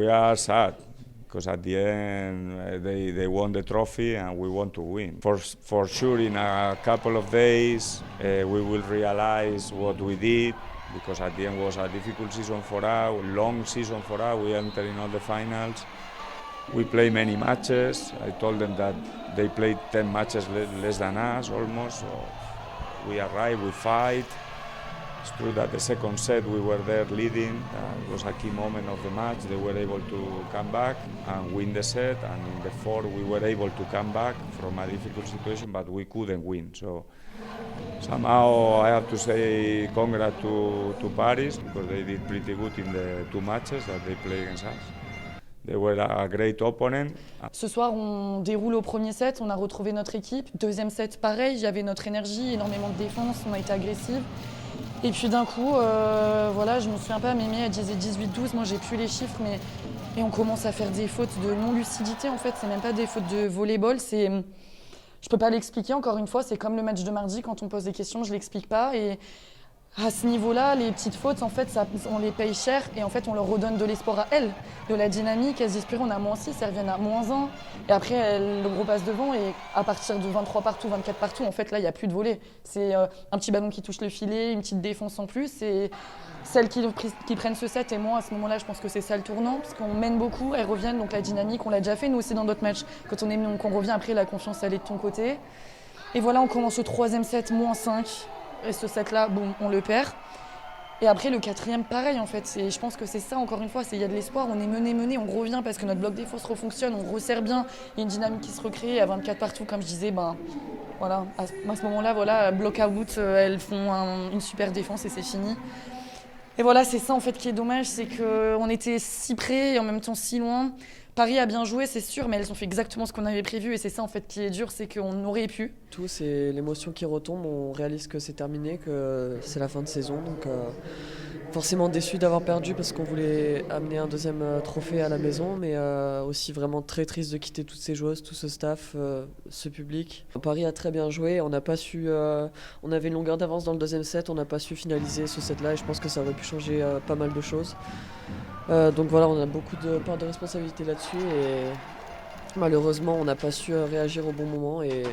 we are sad because at the end they won the trophy and we want to win. For sure, in a couple of days we will realize what we did because at the end was a difficult season for us, long season for us. We entered in all the finals. We play many matches. I told them that they played 10 matches less than us almost. So we arrive, we fight. It's true that the second set we were there leading. It was a key moment of the match. They were able to come back and win the set. And in the fourth we were able to come back from a difficult situation, but we couldn't win. So somehow I have to say congrats to Paris because they did pretty good in the two matches that they played against us. They were a great opponent. Ce soir, on déroule au premier set, on a retrouvé notre équipe. Deuxième set, pareil, il y avait notre énergie, énormément de défense, on a été agressifs. Et puis d'un coup, voilà, je me souviens pas, Mémé, elle disait 18-12, moi j'ai plus les chiffres, mais et on commence à faire des fautes de non-lucidité en fait, c'est même pas des fautes de volleyball, c'est... Je peux pas l'expliquer, encore une fois, c'est comme le match de mardi, quand on pose des questions, je l'explique pas. Et à ce niveau-là, les petites fautes, en fait, on les paye cher et en fait, on leur redonne de l'espoir à elles, de la dynamique. Elles se disent, on a -6, elles reviennent à -1. Et après, elles le repassent devant et à partir de 23 partout, 24 partout, en fait, là, il n'y a plus de volley. C'est un petit ballon qui touche le filet, une petite défense en plus. Et celles qui prennent ce set, et moi, à ce moment-là, je pense que c'est ça le tournant, parce qu'on mène beaucoup, elles reviennent, donc la dynamique, on l'a déjà fait, nous aussi, dans d'autres matchs. Quand on revient, après, la confiance, elle est de ton côté. Et voilà, on commence au troisième set, -5. Et ce set-là, bon, on le perd. Et après, le quatrième, pareil, en fait. Je pense que c'est ça, encore une fois, il y a de l'espoir, on est mené, on revient parce que notre bloc défense refonctionne, on resserre bien. Il y a une dynamique qui se recrée à 24 partout, comme je disais, voilà. À ce moment-là, voilà, block out, elles font une super défense et c'est fini. Et voilà, c'est ça, en fait, qui est dommage, c'est qu'on était si près et en même temps si loin. Paris a bien joué, c'est sûr, mais elles ont fait exactement ce qu'on avait prévu et c'est ça en fait qui est dur, c'est qu'on aurait pu. Tout, c'est l'émotion qui retombe, on réalise que c'est terminé, que c'est la fin de saison. Donc forcément déçu d'avoir perdu parce qu'on voulait amener un deuxième trophée à la maison, mais aussi vraiment très triste de quitter toutes ces joueuses, tout ce staff, ce public. Paris a très bien joué, on n'a pas su, on avait une longueur d'avance dans le deuxième set, on n'a pas su finaliser ce set-là et je pense que ça aurait pu changer pas mal de choses. Donc voilà, on a beaucoup de part de responsabilité là-dessus et malheureusement on n'a pas su réagir au bon moment et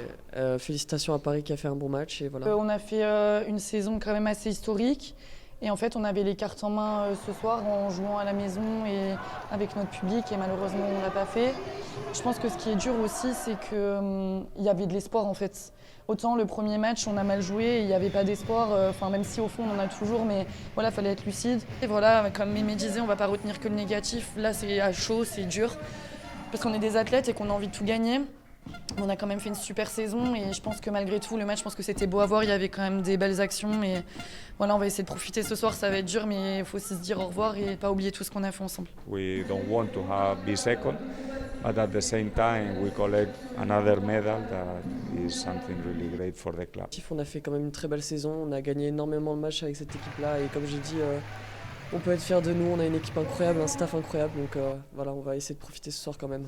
félicitations à Paris qui a fait un bon match et voilà. On a fait une saison quand même assez historique et en fait on avait les cartes en main ce soir en jouant à la maison et avec notre public et malheureusement on ne l'a pas fait. Je pense que ce qui est dur aussi c'est qu'il y avait de l'espoir en fait. Autant le premier match, on a mal joué, il n'y avait pas d'espoir, même si au fond on en a toujours, mais voilà, il fallait être lucide. Et voilà, comme Mémé disait, on ne va pas retenir que le négatif. Là, c'est à chaud, c'est dur, parce qu'on est des athlètes et qu'on a envie de tout gagner. On a quand même fait une super saison et je pense que malgré tout, le match, je pense que c'était beau à voir, il y avait quand même des belles actions. Et voilà, on va essayer de profiter ce soir, ça va être dur, mais il faut aussi se dire au revoir et pas oublier tout ce qu'on a fait ensemble. We don't want to be second, but at the same time, we collect another medal that is something really great for the club. On a fait quand même une très belle saison, on a gagné énormément de matchs avec cette équipe-là et comme j'ai dit, on peut être fier de nous, on a une équipe incroyable, un staff incroyable, donc voilà, on va essayer de profiter ce soir quand même.